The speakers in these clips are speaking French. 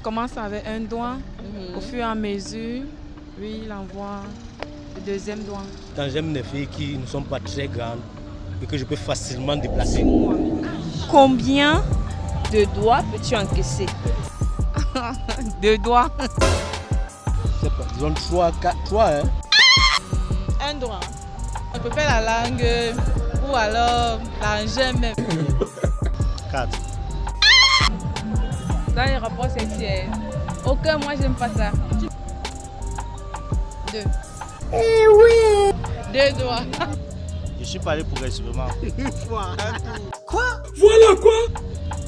commence avec un doigt. Au fur et à mesure, oui, il envoie le deuxième doigt. Quand j'aime les filles qui ne sont pas très grandes et que je peux facilement déplacer. Combien de doigts peux-tu encaisser? 2 doigts. Je sais pas, disons 3, 4, 3 hein. Un doigt. On peut faire la langue ou alors l'engin même. 4. Dans les rapports sexuels. Aucun, moi j'aime pas ça. 2. Eh oui! 2 doigts. Je suis pas allé progressivement. Une fois, un tour. Quoi? Voilà quoi?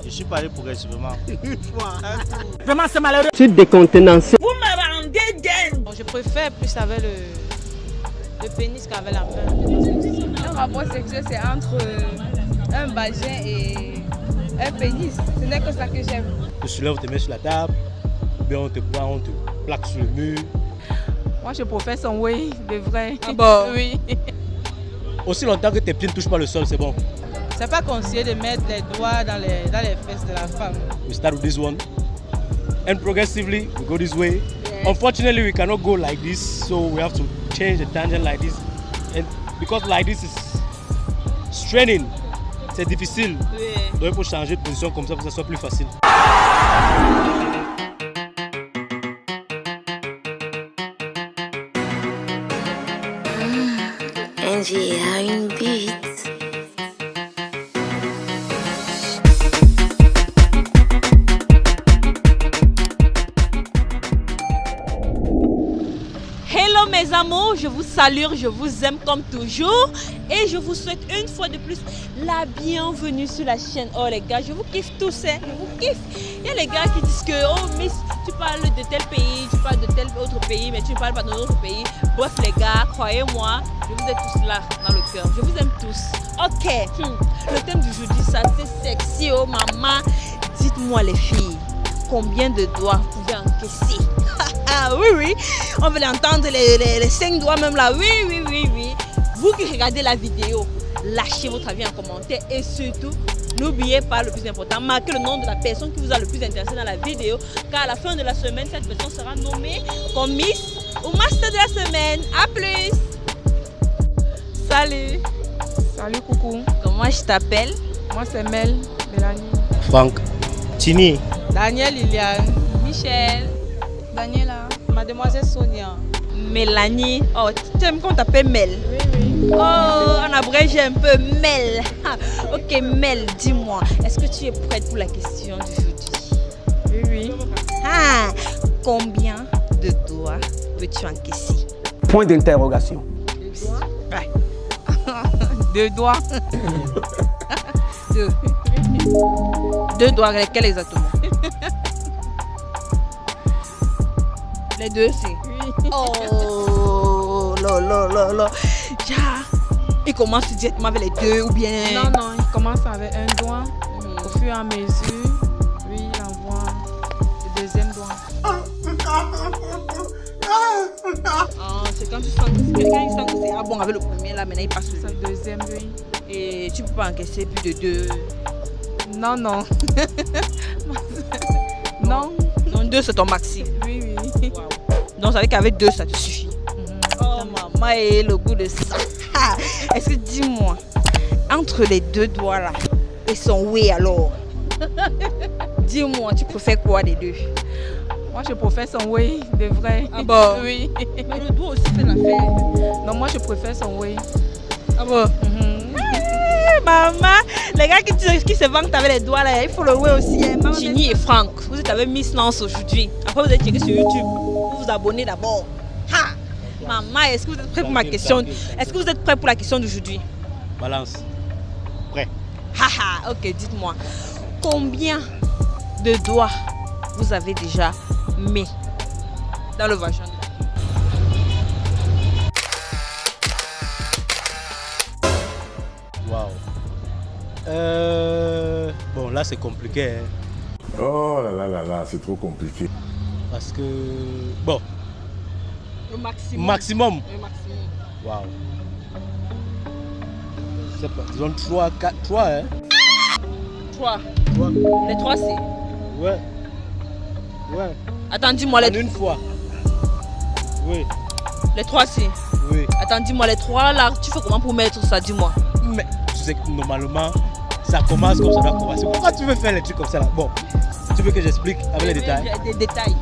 Je suis pas allé progressivement. Une fois, un tour. Vraiment, c'est malheureux. Je suis décontenancé. Vous me rendez dingue. Je préfère plus avec le pénis qu'avec la main. Un rapport sexuel, c'est entre un vagin et un pénis. Ce n'est que ça que j'aime. Tu soulèves tes mains sur la table, bien on te prend, on te plaque sur le mur. Moi, je préfère son oui, de vrai. Ah bon? Oui. Aussi longtemps que tes pieds ne touchent pas le sol, c'est bon. C'est pas conseillé de mettre les doigts dans les fesses de la femme. We start with this one, and progressively we go this way. Yes. Unfortunately, we cannot go like this, so we have to change the tangent like this. And because like this is straining, c'est difficile. Oui. Donc il faut changer de position comme ça pour que ça soit plus facile. Angie a une bite. Hello mes amours, je vous salue, je vous aime comme toujours et je vous souhaite une fois de plus la bienvenue sur la chaîne. Oh les gars, je vous kiffe tous, hein, je vous kiffe. Il y a les gars qui disent que oh Miss, tu parles de tel pays, tu parles de tel autre pays, mais tu ne parles pas de notre pays. Bref les gars, croyez-moi, je vous ai tous là dans le cœur, je vous aime tous. Ok, le thème du jeudi, ça c'est sexy, oh maman. Dites-moi les filles, combien de doigts vous pouvez encaisser? Ah oui, oui, on veut entendre les 5 doigts même là, oui, oui, oui, oui. Vous qui regardez la vidéo, lâchez votre avis en commentaire et surtout, n'oubliez pas le plus important, marquez le nom de la personne qui vous a le plus intéressé dans la vidéo, car à la fin de la semaine, cette personne sera nommée comme Miss ou Master de la semaine. A plus. Salut. Salut, coucou. Comment je t'appelle? Moi, c'est Mélanie. Franck. Tini. Daniel, Liliane. Michel. Daniela. Mademoiselle Sonia. Mélanie. Oh, tu aimes qu'on t'appelle Mel? Oui, oui. Oh, on abrège un peu Mel. Ok, Mel, dis-moi, est-ce que tu es prête pour la question d'aujourd'hui? Oui, oui. Ah, combien de doigts peux-tu encaisser? Point d'interrogation. 2 doigts. 2. 2 doigts, lesquels exactement? Les deux, c'est. Oui. Oh, là, là, là, là. Il commence directement avec les deux ou bien. Non, non, il commence avec un doigt. Au fur et à mesure, oui, il envoie le deuxième doigt. C'est quand tu sens que quelqu'un sent que c'est bon avec le premier, là, maintenant il passe sur Le deuxième, oui. Et tu peux pas encaisser plus de 2. Non, non. Non. Non, 2 c'est ton maxi. Oui, oui. Wow. Donc, ça veut dire qu'avec 2 ça te suffit. Oh maman, et le goût de ça. Est-ce que dis-moi, entre les 2 doigts là et son oui alors, dis-moi, tu préfères quoi des 2? Moi, je préfère son oui, de vrai. Ah bon? Oui. Mais le doigt aussi fait l'affaire. Non, moi, je préfère son oui. Ah bon? Maman, les gars qui se vantent avec les doigts là, il faut le oui aussi. Hein. Tini et Franck, vous êtes avec Miss Nance aujourd'hui. Après, vous êtes checké sur YouTube. Vous vous abonnez d'abord. Ha! Maman, est-ce que vous êtes prêts pour ma question? Est-ce que vous êtes prêts pour la question d'aujourd'hui? Balance. Prêt. Haha, ok, dites-moi. Combien de doigts vous avez déjà mis dans le vagin? Waouh. Bon, là c'est compliqué. Hein. Oh là là là là, c'est trop compliqué. Parce que. Bon. Le maximum. Maximum. Le maximum. Waouh. Je sais pas. Disons 3, 4, 3, hein. 3. 3. Les 3 c'est. Ouais. Ouais. Attends, dis-moi les... Une fois. Oui. Les 3 si. Oui. Attends, dis-moi les 3 là, tu fais comment pour mettre ça, dis-moi. Mais tu sais que normalement, ça commence comme ça doit commencer. Pourquoi tu veux faire les trucs comme ça là? Bon, tu veux que j'explique avec les détails? Des détails.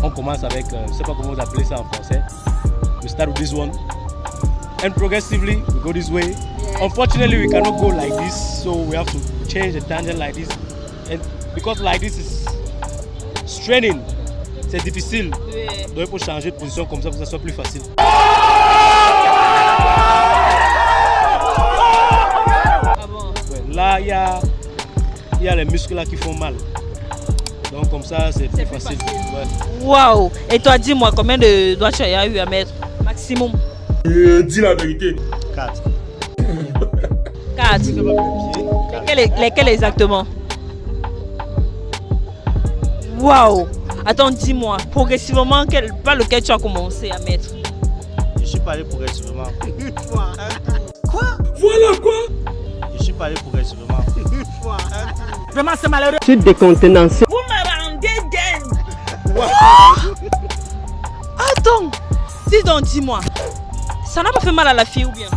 On commence avec, je ne sais pas comment vous appelez ça en français. We start with this one. And progressively, we go this way. Yes. Unfortunately, we cannot go like this, so we have to change the tangent like this. And because like this is straining, c'est difficile. Oui. Donc il faut changer de position comme ça pour que ça soit plus facile. Ah bon? Ouais, là, il y a les muscles là qui font mal. Donc comme ça, c'est plus facile. Ouais. Waouh! Et toi, dis-moi combien de doigts tu as eu à mettre? Maximum? Dis la vérité. 4. 4. Lesquels exactement? Waouh! Attends, dis-moi, progressivement, par lequel tu as commencé à mettre? Je suis pas allé progressivement. Une fois, un tour. Voilà quoi? Je suis pas allé progressivement. Une fois, un tour. Vraiment, c'est malheureux. Tu décontenancé. Vous me rendez dingue! Attends! Dis donc, dis-moi, ça n'a pas fait mal à la fille ou bien?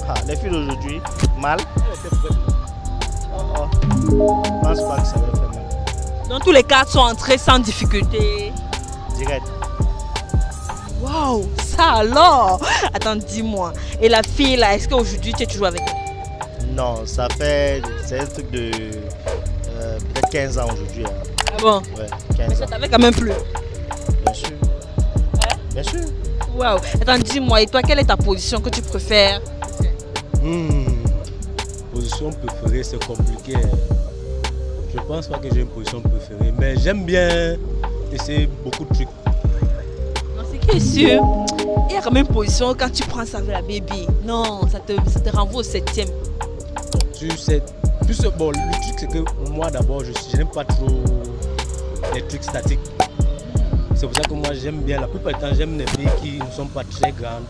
Ah, les filles d'aujourd'hui, mal. Je pense pas que ça va faire mal. Dans tous les cas, sont entrés sans difficulté. Direct. Waouh! Ça alors! Attends, dis-moi. Et la fille là, est-ce qu'aujourd'hui tu es toujours avec elle? Non, ça fait. C'est un truc de. Peut-être 15 ans aujourd'hui. Hein. Ah bon? Ouais, Mais 15 ça ans. t'avait quand même plu. Bien sûr. Bien sûr. Waouh! Attends, dis-moi, et toi, quelle est ta position que tu préfères? Position préférée, c'est compliqué. Je pense pas que j'ai une position préférée, mais j'aime bien essayer beaucoup de trucs. Non, ce qui est sûr, il y a quand même une position quand tu prends ça avec la baby. Non, ça te renvoie au 7e. Tu sais, bon, le truc c'est que moi d'abord, je n'aime pas trop les trucs statiques. C'est pour ça que moi j'aime bien, la plupart du temps, j'aime les filles qui ne sont pas très grandes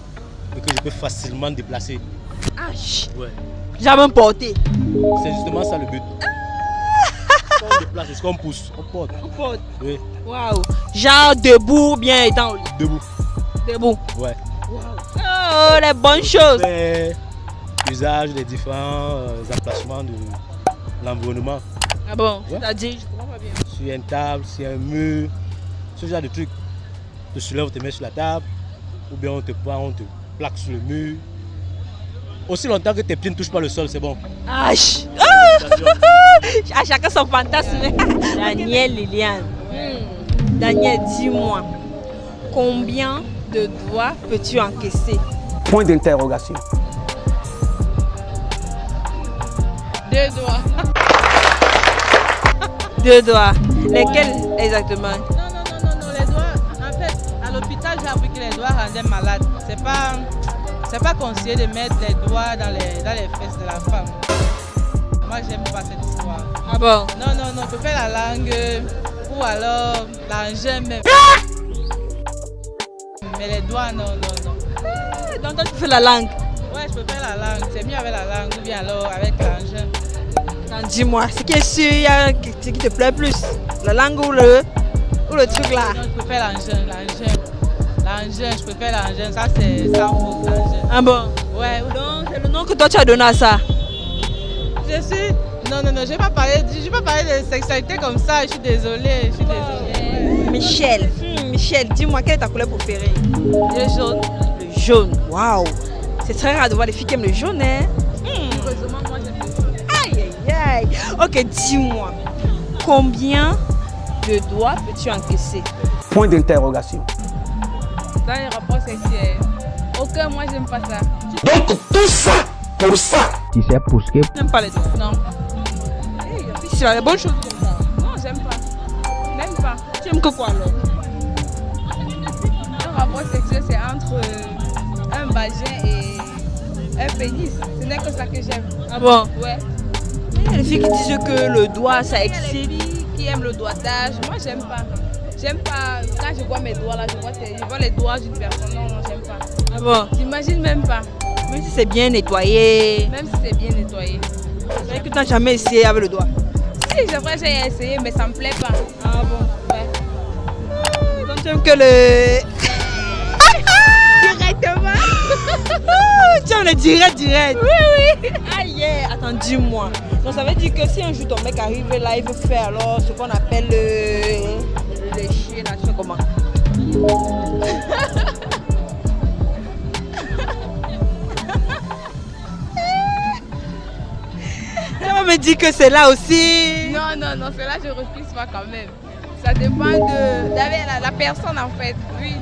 et que je peux facilement déplacer. Ah, Ouais. jamais porté. C'est justement ça le but. Quand on déplace, c'est ce qu'on pousse, on porte. On porte. Oui, Waouh! Genre debout, bien étant au lit. debout. Debout. Ouais. Oh, les bonnes choses. C'est l'usage des différents emplacements de l'environnement. Ah bon? Ouais. C'est-à-dire, je comprends pas bien. Sur une table, sur un mur, ce genre de trucs. Tu te soulèves, on te met sur la table, ou bien on te prend, on te plaque sur le mur. Aussi longtemps que tes pieds ne touchent pas le sol, c'est bon. Ah, à chacun son fantasme. Daniel Liliane. Daniel, dis-moi, combien de doigts peux-tu encaisser? Point d'interrogation. 2 doigts. 2 doigts. Lesquels exactement? Non, les doigts. En fait, à l'hôpital, j'ai appris que les doigts rendaient malade. C'est pas conseillé de mettre les doigts dans les fesses de la femme. Moi, j'aime pas cette histoire. Ah bon? Non, je peux faire la langue ou alors l'engin même. Mais les doigts, non. Donc toi, tu fais la langue. Ouais, je peux faire la langue. C'est mieux avec la langue ou bien alors avec l'engin. Non, dis-moi, ce qui est sûr, il y a ce qui te plaît plus. La langue ou le truc là? Non, je peux faire l'engin. L'engin, je peux faire l'engin. Ça, c'est sans faute, l'engin. Ah bon? Ouais. Donc c'est le nom que toi tu as donné à ça? Je suis... Non, je vais pas parler de sexualité comme ça. Je suis désolée. Ouais. Michel, dis-moi, quelle est ta couleur préférée? Le jaune. Le jaune, waouh! C'est très rare de voir les filles qui aiment le jaune, hein? Heureusement, moi, j'aime le jaune. Aïe. Ok, dis-moi, combien de doigts peux-tu encaisser? Point d'interrogation. Dans les rapports sexuels, aucun, moi, j'aime pas ça. Donc tout ça pour ça. Tu sais pour ce que... Tu n'aimes pas les doigts? Non. C'est la bonne chose comme ça. Non, j'aime pas. Même pas. Tu aimes que quoi alors? Un rapport sexuel, c'est entre un vagin et un pénis. Ce n'est que ça que j'aime. Ah bon? Ouais. Il y a les filles qui disent que le doigt ça Il y a les excite. filles qui aiment le doigtage. Moi, j'aime pas. J'aime pas. Quand je vois mes doigts là, je vois les doigts d'une personne. Non, j'aime pas. Ah bon? T'imagines même pas. Même si c'est bien nettoyé. Même si c'est bien nettoyé. C'est vrai que tu n'as jamais essayé avec le doigt. Si, c'est vrai, j'ai essayé, mais ça me plaît pas. Ah bon? Ouais. que le... Directement. Tu vas me le direct. Oui. Aïe, attends, dis-moi. Donc ça veut dire que si un jour ton mec arrive là, il veut faire alors ce qu'on appelle le chien, là, tu sais comment? Tu vas me dire que c'est là aussi. Non, c'est là je refuse pas quand même. Ça dépend de la personne en fait, oui.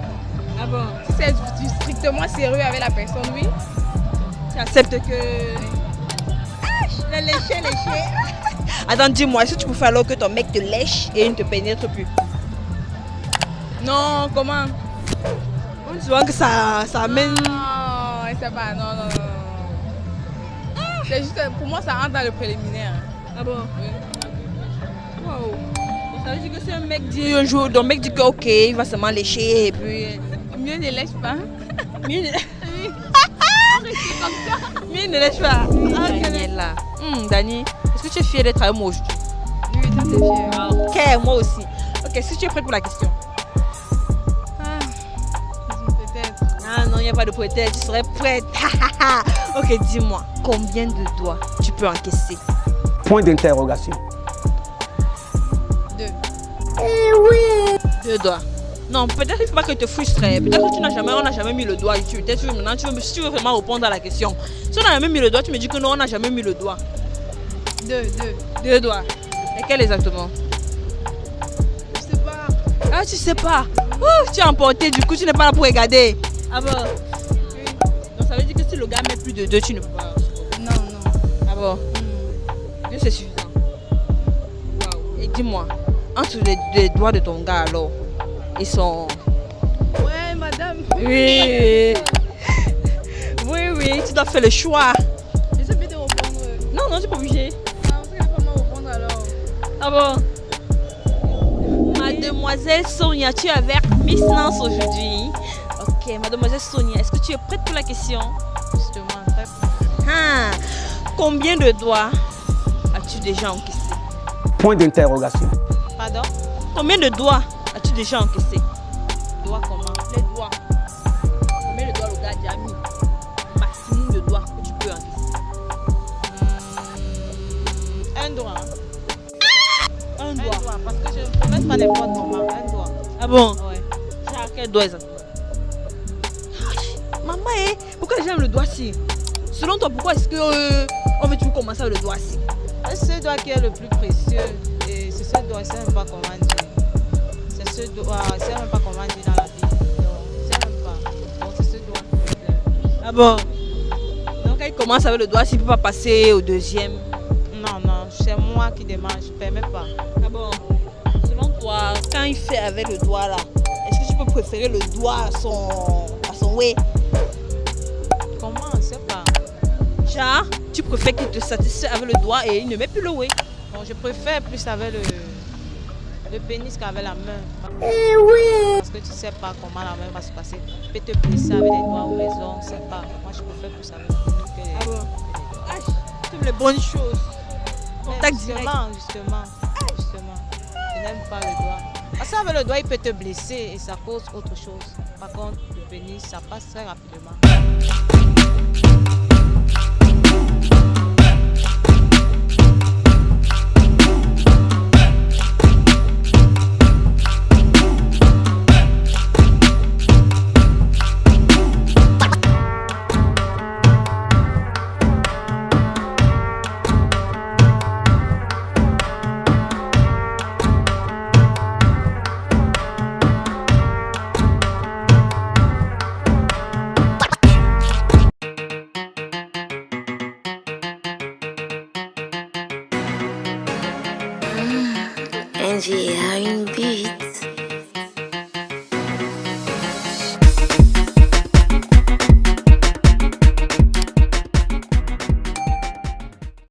Ah bon? Si c'est strictement sérieux avec la personne, oui. Tu acceptes que... Le lécher. Attends, dis-moi, est-ce que tu peux faire alors que ton mec te lèche et il ne te pénètre plus? Non, comment? On dit souvent que ça amène... Non, c'est pas, non. C'est juste, pour moi, ça rentre dans le préliminaire. Ah bon? Oui. Wow. Donc ça veut dire que si un mec dit un jour, ton mec dit que ok, il va seulement lécher et puis... Mieux ne lèche pas. Mieux ne... Mieux ne lèche pas. Ah, Daniela. Dani, est-ce que tu es fière d'être avec moi aujourd'hui? Oui, ça c'est fier. Ok, moi aussi. Ok, si tu es prête pour la question. Peut-être. Ah non, il n'y a pas de peut-être, tu serais prête. Ok, dis-moi, combien de doigts tu peux encaisser? Point d'interrogation. 2. 2 doigts. Non, peut-être il ne faut pas que tu te frustres. Peut-être que on n'a jamais mis le doigt. Maintenant, si tu veux vraiment répondre à la question. Si on n'a jamais mis le doigt, tu me dis que non, on n'a jamais mis le doigt. 2 doigts. Lesquels exactement? Je sais pas. Ah, tu sais pas. Tu es emporté, du coup, tu n'es pas là pour regarder. Ah bon? Oui. Donc ça veut dire que si le gars met plus de 2, tu ne peux pas. Non. Ah bon? 2, c'est suffisant. Wow. Et dis-moi, entre les doigts de ton gars alors, ils sont... Ouais, madame. Oui, tu dois faire le choix. Je sais bien te répondre. Non, tu n'es pas obligé. Non, tu ne peux pas me répondre alors. Ah bon? Mademoiselle Sonia, tu es avec Miss Nance aujourd'hui. Ok, mademoiselle Sonia, est-ce que tu es prête pour la question? Justement, très Combien de doigts as-tu déjà encaissé? Point d'interrogation. Pardon? Combien de doigts as-tu déjà encaissé? Doigt comment? Les doigts. Combien de doigts le gars a déjà mis? Maximum de doigts que tu peux encaisser. Un doigt. Un Un doigt. doigt, parce que je ne peux mettre pas n'importe comment. Un doigt. Ah bon? Ouais. Genre quel doigt exactement? Maman, pourquoi j'aime le doigt-ci? Selon toi, pourquoi est-ce que on veut toujours commencer avec le doigt-ci? C'est ce doigt qui est le plus précieux. Et c'est ce doigt, je ne sais même pas comment dire. C'est ce doigt, je ne sais même pas comment dire dans la vie. Donc, je ne sais même pas. Donc, c'est ce doigt. Ah bon? Donc quand il commence avec le doigt-ci, il ne peut pas passer au deuxième. Non, c'est moi qui demande, je ne permets pas. Ah bon? Selon toi, quand il fait avec le doigt là, est-ce que tu peux préférer le doigt à son way? Comment? Je ne sais pas. Genre, tu préfères qu'il te satisfait avec le doigt et il ne met plus le way? Bon, je préfère plus avec le pénis qu'avec la main. Parce que tu ne sais pas comment la main va se passer. Tu peux te blesser avec les doigts ou les ongles, je ne sais pas. Moi, je préfère plus avec le pénis que les Ah bon? Ah, tu aimes les bonnes choses. Contact direct. Justement. Je n'aime pas le doigt. Parce qu'avec le doigt, il peut te blesser et ça cause autre chose. Par contre, le pénis, ça passe très rapidement. Angie a une bite.